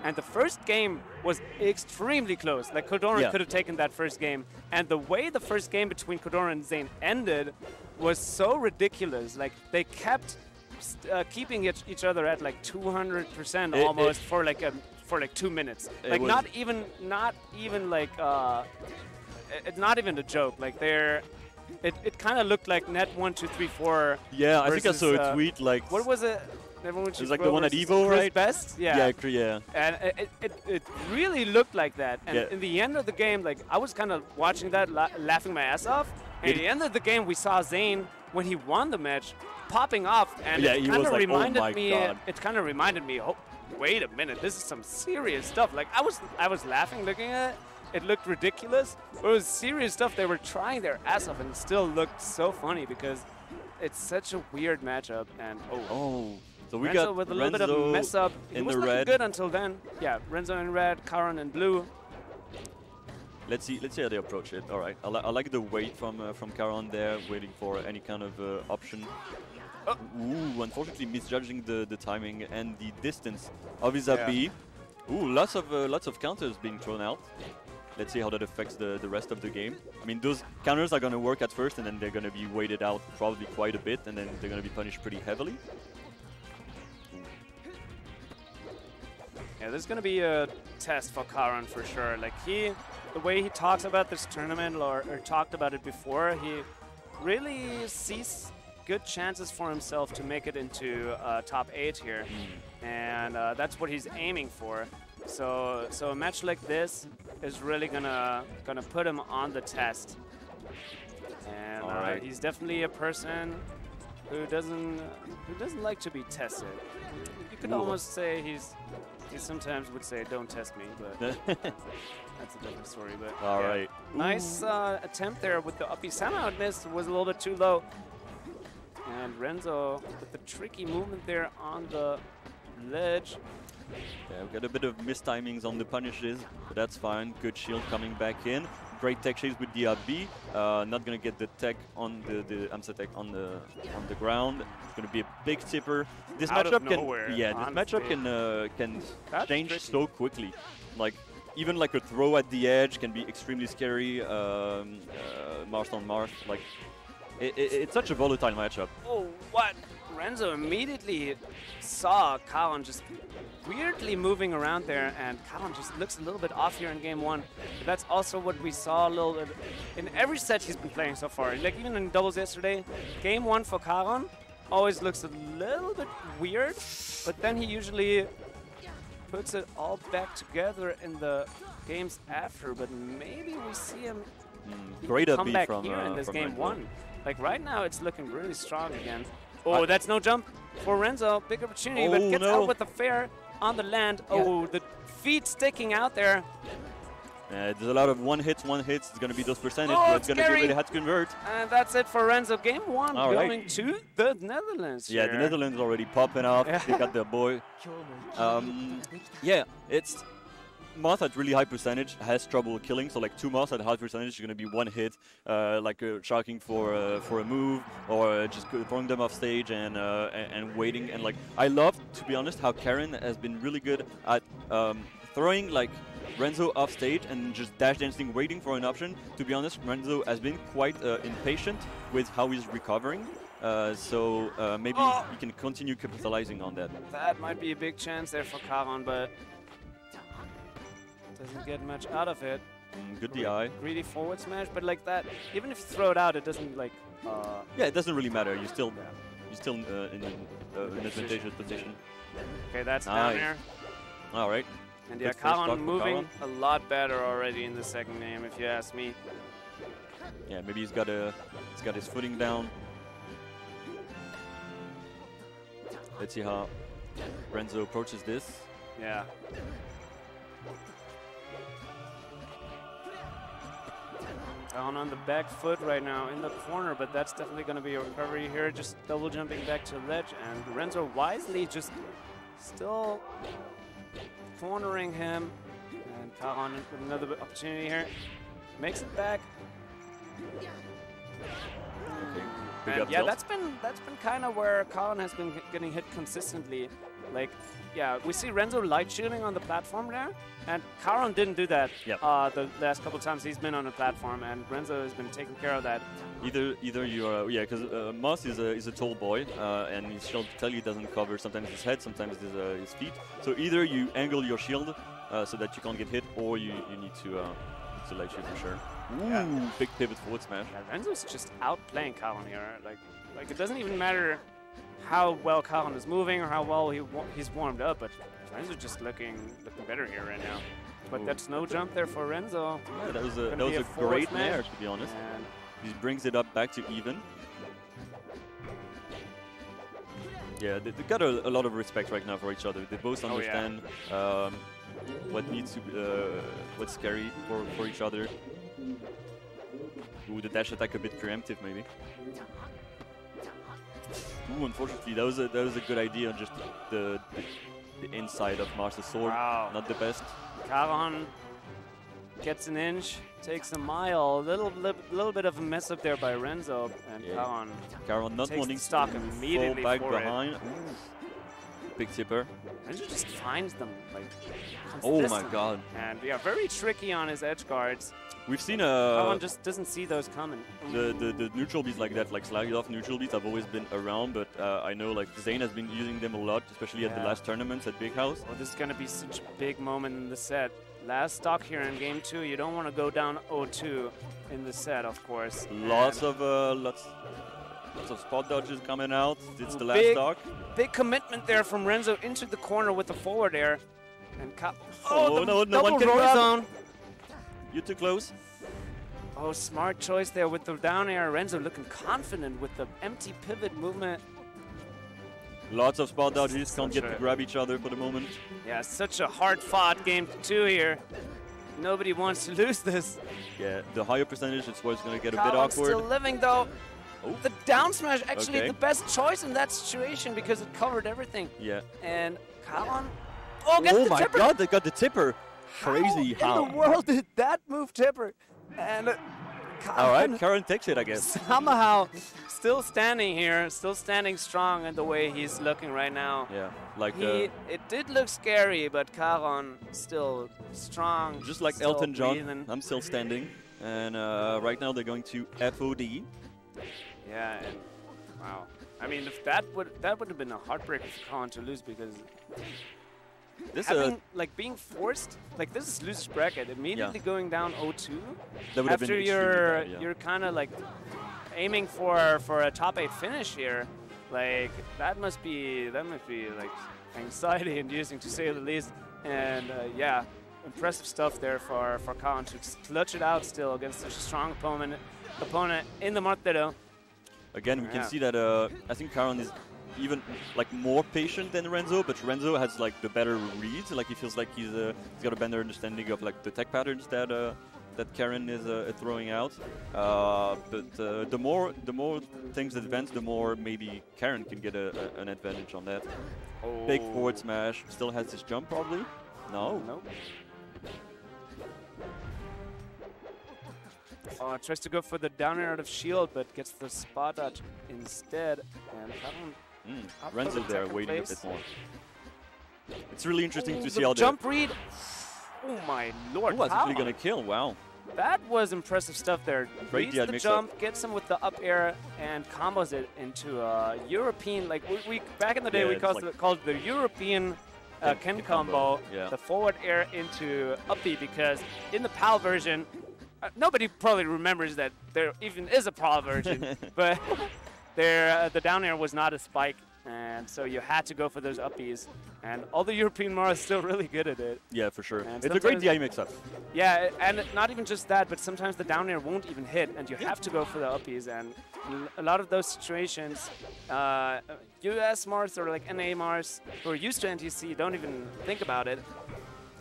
And the first game was extremely close. Like, Kodoran could have taken that first game. And the way the first game between Kodoran and Zayn ended was so ridiculous. Like, they kept keeping each other at like 200% almost for like 2 minutes. Like, not even like not even a joke. Like, it kind of looked like net 1, 2, 3, 4. Yeah, I think I saw a tweet like. What was it? It was like the one at Evo, right? Best? Yeah. Yeah. And it really looked like that. And in the end of the game, like, I was kind of watching that, laughing my ass off. And at the end of the game, we saw Zayn, when he won the match, popping off. And it kind of reminded me. It kind of reminded me. Oh, wait a minute! This is some serious stuff. Like, I was laughing looking at it. It looked ridiculous, but it was serious stuff. They were trying their ass off, and it still looked so funny because it's such a weird matchup. And so we Renzo got with a little bit of a mess up. In was the red. Good until then. Yeah, Renzo in red, Charon in blue. Let's see how they approach it. All right, I like the wait from Charon there, waiting for any kind of option. Ooh, unfortunately misjudging the timing and the distance of his AB. Ooh, lots of counters being thrown out. Let's see how that affects the rest of the game. I mean, those counters are going to work at first, and then they're going to be weighted out probably quite a bit, and then they're going to be punished pretty heavily. Yeah, there's going to be a test for Charon for sure. Like, the way he talks about this tournament, or talked about it before, he really sees good chances for himself to make it into top 8 here. And that's what he's aiming for. So a match like this is really gonna put him on the test. And he's definitely a person who doesn't like to be tested. You could almost say he sometimes would say, "Don't test me," but that's a different story. But all right, nice attempt there with the uppy. Somehow it missed. Was a little bit too low. And Renzo with the tricky movement there on the ledge. Yeah, we got a bit of mistimings on the punishes, but that's fine. Good shield coming back in. Great tech chase with the AB. Not gonna get the tech on the AMSA tech on the ground. It's gonna be a big tipper. This matchup can change so quickly. Like, even like a throw at the edge can be extremely scary. Marth on Marth, like it's such a volatile matchup. Oh, what? Renzo immediately saw Charon just weirdly moving around there, and Charon just looks a little bit off here in game 1. But that's also what we saw a little bit in every set he's been playing so far. Like, even in doubles yesterday, game 1 for Charon always looks a little bit weird, but then he usually puts it all back together in the games after. But maybe we see him come back here in this game 1. Like, right now, it's looking really strong again. Oh, that's no jump for Renzo. Big opportunity, but gets out with the fair on the land. Oh, the feet sticking out there. There's a lot of one hits. It's going to be those percentage, but it's going to be really hard to convert. And that's it for Renzo. Game 1 going to the Netherlands. Yeah, the Netherlands already popping off. They got their boy. It's Marth at really high percentage has trouble killing, so like 2 Marth at high percentage is going to be one hit, like sharking for a move, or just throwing them off stage and waiting. And like, I love, to be honest, how Karen has been really good at throwing like Renzo off stage and just dash dancing, waiting for an option. To be honest, Renzo has been quite impatient with how he's recovering. So maybe he can continue capitalizing on that. That might be a big chance there for Charon, but doesn't get much out of it. Good DI. Greedy forward smash, but like that, even if you throw it out, it doesn't like. Yeah, it doesn't really matter. You're still in an advantageous position. Okay, that's down there. All right. And yeah, Charon moving a lot better already in the second game, if you ask me. Yeah, maybe he's got his footing down. Let's see how Renzo approaches this. Yeah. On the back foot right now in the corner, but that's definitely going to be a recovery here. Just double jumping back to ledge, and Renzo wisely just still cornering him. And Charon with another opportunity here. Makes it back. Okay. And yeah, that's been kind of where Charon has been getting hit consistently. Like, yeah, we see Renzo light shooting on the platform there, and Charon didn't do that the last couple times he's been on the platform, and Renzo has been taking care of that. Either you are, yeah, because Moss is a tall boy, and his shield totally doesn't cover sometimes his head, sometimes his feet. So either you angle your shield so that you can't get hit, or you need to light shoot for sure. Ooh, big pivot forward smash. Yeah, Renzo's just outplaying Charon here. Like it doesn't even matter how well Charon is moving or how well he's warmed up, but Renzo's just looking better here right now. But that's no jump there for Renzo. Yeah, that was a great nair, to be honest. And he brings it up back to even. Yeah, they got a lot of respect right now for each other. They both understand what needs to what's scary for each other. Ooh, the dash attack a bit preemptive maybe. Ooh, unfortunately, that was a good idea. Just the inside of Mars's sword, not the best. Charon gets an inch, takes a mile. Little bit of a mess up there by Renzo, and Charon not takes wanting stock to immediately fall back for behind. Big tipper. Renzo just finds them like. Oh my god! And yeah, very tricky on his edge guards. We've seen Charon just doesn't see those coming. The neutral beats like that, like slide off neutral beats, have always been around, but I know like Zane has been using them a lot, especially at the last tournaments at Big House. Oh, this is gonna be such a big moment in the set. Last stock here in game 2. You don't want to go down 0-2 in the set, of course. Lots of spot dodges coming out. It's the last stock. Big commitment there from Renzo into the corner with the forward air. And no one can grab. Zone. You're too close. Oh, smart choice there with the down air. Renzo looking confident with the empty pivot movement. Lots of spot dodges, can't get to grab each other for the moment. Yeah, such a hard-fought game 2 here. Nobody wants to lose this. Yeah, the higher percentage is what's going to get a bit awkward. Still living though. Oh. The down smash actually the best choice in that situation because it covered everything. Yeah. And Charon. Oh, gets the my tipper. god, they got the tipper. Crazy how in the world did that move tipper? And all right, Charon takes it, I guess. Somehow, still standing here, still standing strong in the way he's looking right now. Yeah, like it did look scary, but Charon still strong. Just like Elton John, I'm still standing. And right now they're going to FOD. Yeah, and wow. I mean, if that would have been a heartbreaker for Charon to lose because. This like being forced, like this is loser's bracket, immediately going down 0-2 after you're kind of like aiming for a top 8 finish here, like that must be like anxiety inducing to say the least. And yeah, impressive stuff there for Charon to clutch it out still against such a strong opponent in the Martelo. Again, we can see that I think Charon is even like more patient than Renzo, but Renzo has like the better reads. Like he feels like he's got a better understanding of like the tech patterns that Charon is throwing out. But the more things advance, the more maybe Charon can get an advantage on that. Oh. Big forward smash. Still has his jump probably. No. Nope. Tries to go for the down air out of shield, but gets the spot dodge instead. And Renzo there waiting a bit more. It's really interesting to see how the jump read. Oh my lord! Who was actually gonna kill? Wow. That was impressive stuff there. Great Reads the jump, gets him with the up air, and combos it into a European. Like we back in the day, we called it the European Ken combo. Yeah. The forward air into up B, because in the PAL version, nobody probably remembers that there even is a PAL version, but. The down air was not a spike, and so you had to go for those uppies. And all the European Mars still really good at it. Yeah, for sure. And it's a great DI mix-up. Yeah, and not even just that, but sometimes the down air won't even hit, and you have to go for the uppies. And a lot of those situations, US Mars or like NA Mars who are used to NTC don't even think about it.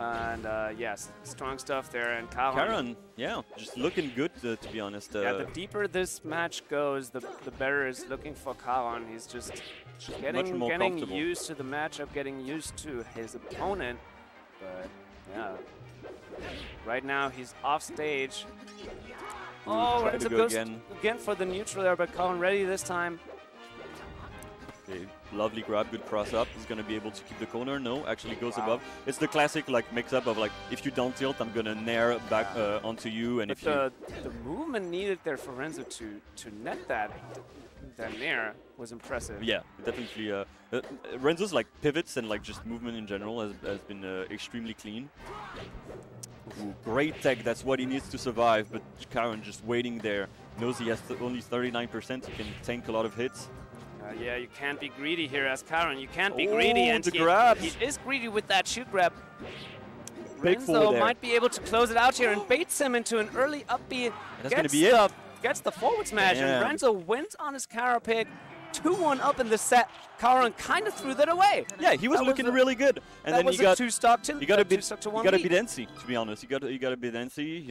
And yes, strong stuff there. And Charon, yeah, just looking good to be honest. Yeah, the deeper this match goes, the better is looking for Charon. He's just getting used to the matchup, getting used to his opponent. But yeah, right now he's off stage. Oh, Renzo goes again for the neutral there, but Charon ready this time. Okay, lovely grab, good cross up. He's gonna be able to keep the corner. No, actually goes Wow. above. It's the classic like mix-up of like, if you don't tilt, I'm gonna nair back onto you, and But if you the movement needed there for Renzo to net that nair was impressive. yeah, definitely. Renzo's like pivots and like just movement in general has been extremely clean. Ooh, great tech, that's what he needs to survive, but Charon just waiting there. Knows he has only 39%, he can tank a lot of hits. Yeah, you can't be greedy here as Charon. You can't be greedy, and the grabs. he is greedy with that shoot grab. Big Renzo four there. might be able to close it out here and baits him into an early up B. That's gonna be it. Gets the forward smash, Damn. and Renzo wins on his Charon pick. 2-1 up in the set. Charon kind of threw that away. Yeah, he was looking really good, and then was he got a 2-stock to he got a bit to he got a bit antsy, to be honest. He got a bit antsy.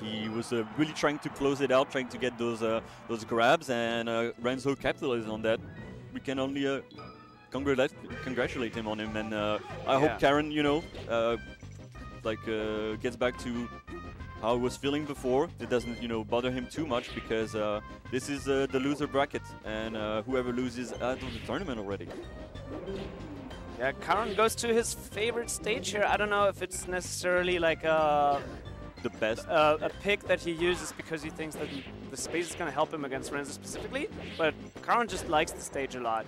He was really trying to close it out, trying to get those grabs, and Renzo capitalized on that. We can only congratulate him on him, and I hope Charon, you know, gets back to how he was feeling before. It doesn't, you know, bother him too much, because this is the loser bracket, and whoever loses out of the tournament already. Yeah, Charon goes to his favorite stage here. I don't know if it's necessarily like The best. a pick that he uses because he thinks that the space is going to help him against Renzo specifically, but Charon just likes the stage a lot.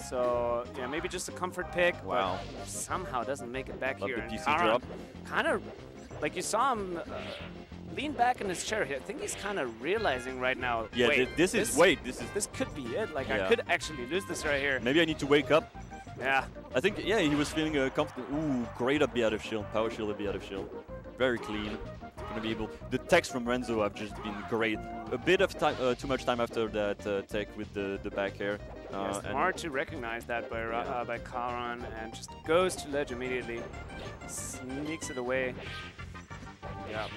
So yeah, maybe just a comfort pick. Wow. But somehow doesn't make it back Love here. the And PC Charon drop. kind of, like you saw him lean back in his chair here. I think he's kind of realizing right now. Yeah, wait, this could be it. Like I Yeah. could actually lose this right here. maybe I need to wake up. Yeah. I think, yeah, he was feeling comfortable. Ooh, great up B out of shield, power shield up B out of shield. Very clean. Gonna be able. The techs from Renzo have just been great. A bit of time, too much time after that tech with the back air. It's hard to recognize that by Charon, and just goes to ledge immediately. Sneaks it away. Yeah.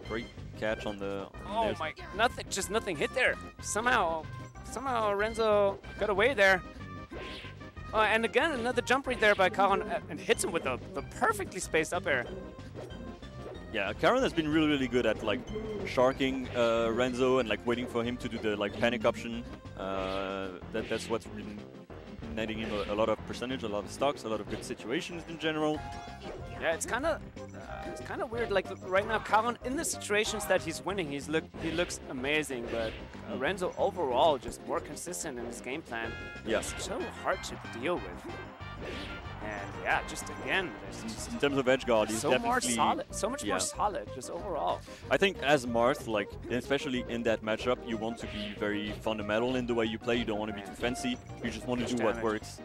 Great catch on the. Oh my! Nothing hit there. Somehow Renzo got away there. And again, another jump read there by Charon, and hits him with the perfectly spaced up air. Yeah, Charon has been really good at like sharking Renzo and like waiting for him to do the like panic option. That's what's been netting him a lot of percentage, a lot of stocks, a lot of good situations in general. Yeah, it's kind of weird. Like right now, Charon in the situations that he's winning, he looks amazing. But Renzo overall just more consistent in his game plan. Yeah. It's so hard to deal with. And yeah, just again, there's just In terms of edge guard, he's so definitely more solid, so much more solid, just overall. I think as Marth, like especially in that matchup, you want to be very fundamental in the way you play. You don't want to be too fancy. You just want to do what works.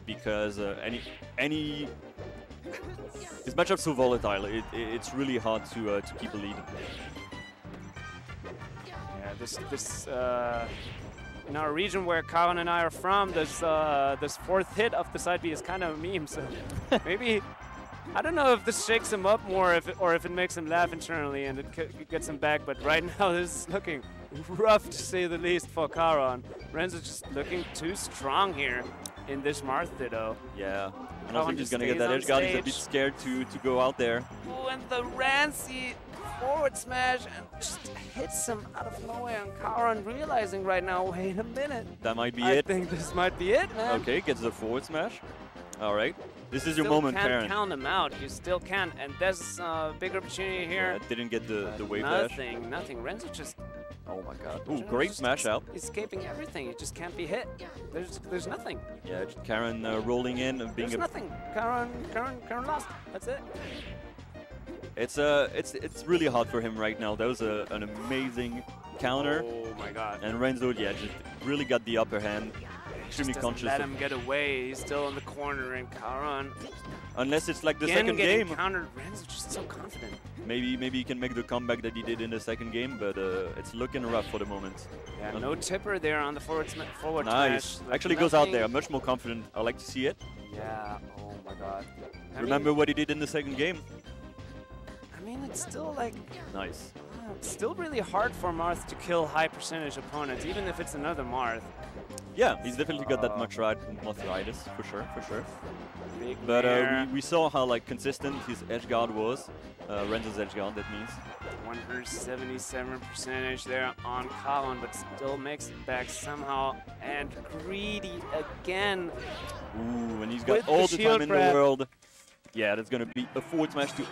Because any this matchup's so volatile. It's really hard to keep a lead. Yeah, this in our region where Charon and I are from, this fourth hit of the side B is kind of a meme. So maybe, I don't know if this shakes him up more, or if it makes him laugh internally and it gets him back. But right now, this is looking rough to say the least for Charon. Renzo's just looking too strong here in this Marth Ditto. Yeah, I don't Charon think he's just gonna get stays that on edge guard. He's a stage. bit scared to go out there. Oh, and the Rancy forward smash and just hits him out of nowhere. And Charon realizing right now, wait a minute. That might be I it. think this might be it, man. Okay, gets the forward smash. All right, this is your Still moment, can't Charon. count him out. You still can, and there's a big opportunity here. Yeah, didn't get the wave dash. Nothing. Renzo just. Oh my God. Ooh, Renzo great just smash out. Escaping everything. He just can't be hit. There's nothing. Yeah, Charon rolling in and being There's nothing. Charon lost. That's it. It's really hard for him right now. That was an amazing counter. Oh my God. And Renzo, yeah, just really got the upper hand. Extremely Just conscious. let him get away. He's still in the corner, and Charon Unless it's like the again second getting game. countered. Renzo's just so confident. Maybe he can make the comeback that he did in the second game, but it's looking rough for the moment. Yeah, no tipper there on the forward Nice. smash. Like Actually goes out nothing. there. Much more confident. I like to see it. Yeah. Oh my God. I Remember what he did in the second game? I mean, it's still like. Nice. It's still really hard for Marth to kill high percentage opponents, even if it's another Marth. Yeah, he's definitely got that much arthritis, for sure. Big But Mare. we saw how like consistent his edge guard was. Renzo's edge guard, that means. 177% there on Charon, but still makes it back somehow. And greedy again. Ooh, and he's With got all the the shield time in grab. the world. Yeah, that's going to be a forward smash to